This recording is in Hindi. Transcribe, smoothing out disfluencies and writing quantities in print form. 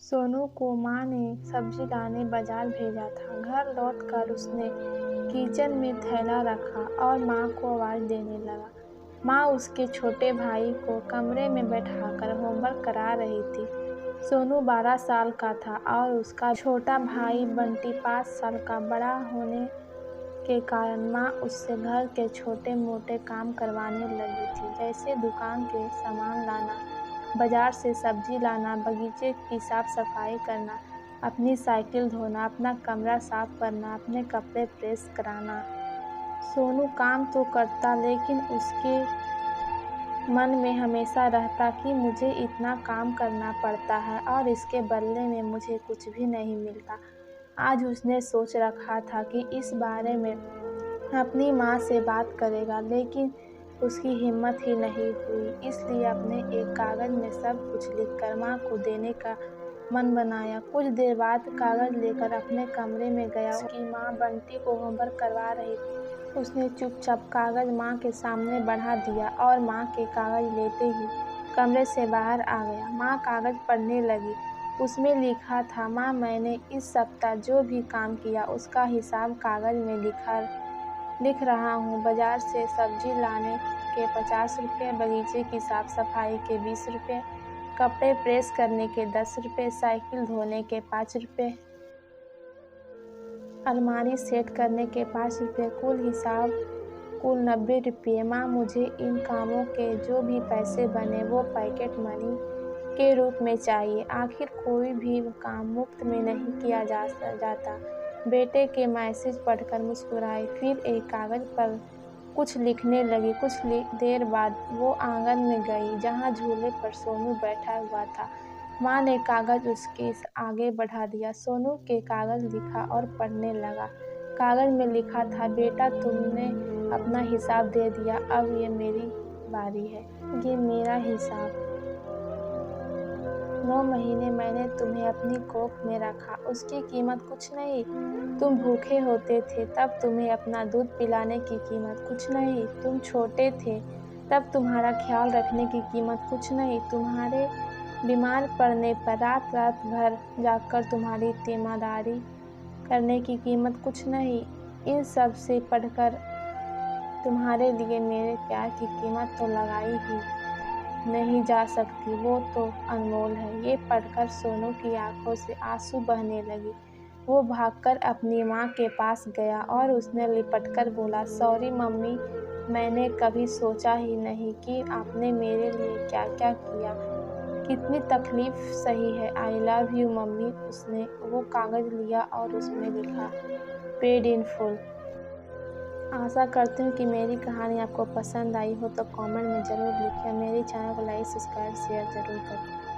सोनू को माँ ने सब्जी लाने बाजार भेजा था। घर लौटकर उसने किचन में थैला रखा और माँ को आवाज़ देने लगा। माँ उसके छोटे भाई को कमरे में बैठाकर होमवर्क करा रही थी। सोनू 12 साल का था और उसका छोटा भाई बंटी 5 साल का। बड़ा होने के कारण माँ उससे घर के छोटे मोटे काम करवाने लगी थी, जैसे दुकान के सामान लाना, बाजार से सब्जी लाना, बगीचे की साफ सफाई करना, अपनी साइकिल धोना, अपना कमरा साफ करना, अपने कपड़े प्रेस कराना। सोनू काम तो करता, लेकिन उसके मन में हमेशा रहता कि मुझे इतना काम करना पड़ता है और इसके बदले में मुझे कुछ भी नहीं मिलता। आज उसने सोच रखा था कि इस बारे में अपनी माँ से बात करेगा, लेकिन उसकी हिम्मत ही नहीं हुई। इसलिए अपने एक कागज़ में सब कुछ लिखकर माँ को देने का मन बनाया। कुछ देर बाद कागज़ लेकर अपने कमरे में गया। उसकी माँ बंटी को होमवर्क करवा रही थी। उसने चुपचाप कागज़ माँ के सामने बढ़ा दिया और माँ के कागज़ लेते ही कमरे से बाहर आ गया। माँ कागज़ पढ़ने लगी। उसमें लिखा था, माँ मैंने इस सप्ताह जो भी काम किया उसका हिसाब कागज़ में लिख रहा हूँ। बाजार से सब्जी लाने के 50 रुपये, बगीचे की साफ सफाई के 20 रुपये, कपड़े प्रेस करने के 10 रुपये, साइकिल धोने के 5 रुपये, अलमारी सेट करने के 5 रुपये, कुल हिसाब कुल 90 रुपये। माँ मुझे इन कामों के जो भी पैसे बने वो पैकेट मनी के रूप में चाहिए। आखिर कोई भी काम मुफ्त में नहीं किया जाता। बेटे के मैसेज पढ़कर मुस्कुराई, फिर एक कागज़ पर कुछ लिखने लगी। कुछ देर बाद वो आंगन में गई, जहाँ झूले पर सोनू बैठा हुआ था। माँ ने कागज़ उसके आगे बढ़ा दिया। सोनू के कागज़ लिखा और पढ़ने लगा। कागज़ में लिखा था, बेटा तुमने अपना हिसाब दे दिया, अब ये मेरी बारी है। ये मेरा हिसाब। 9 महीने मैंने तुम्हें अपनी कोख में रखा, उसकी कीमत कुछ नहीं। तुम भूखे होते थे तब तुम्हें अपना दूध पिलाने की कीमत कुछ नहीं। तुम छोटे थे तब तुम्हारा ख्याल रखने की कीमत कुछ नहीं। तुम्हारे बीमार पड़ने पर रात रात भर जागकर तुम्हारी तीमारदारी करने की कीमत कुछ नहीं। इन सब से पढ़कर तुम्हारे लिए मेरे प्यार की कीमत तो लगाई ही नहीं जा सकती, वो तो अनमोल है। ये पढ़कर सोनू की आंखों से आंसू बहने लगी। वो भागकर अपनी माँ के पास गया और उसने लिपटकर बोला, सॉरी मम्मी, मैंने कभी सोचा ही नहीं कि आपने मेरे लिए क्या क्या किया। कितनी तकलीफ सही है। I love you mummy. उसने वो कागज़ लिया और उसमें लिखा, पेड इन फुल। आशा करती हूँ कि मेरी कहानी आपको पसंद आई हो तो कमेंट में ज़रूर लिखें। मेरे चैनल को लाइक, सब्सक्राइब, शेयर ज़रूर करें।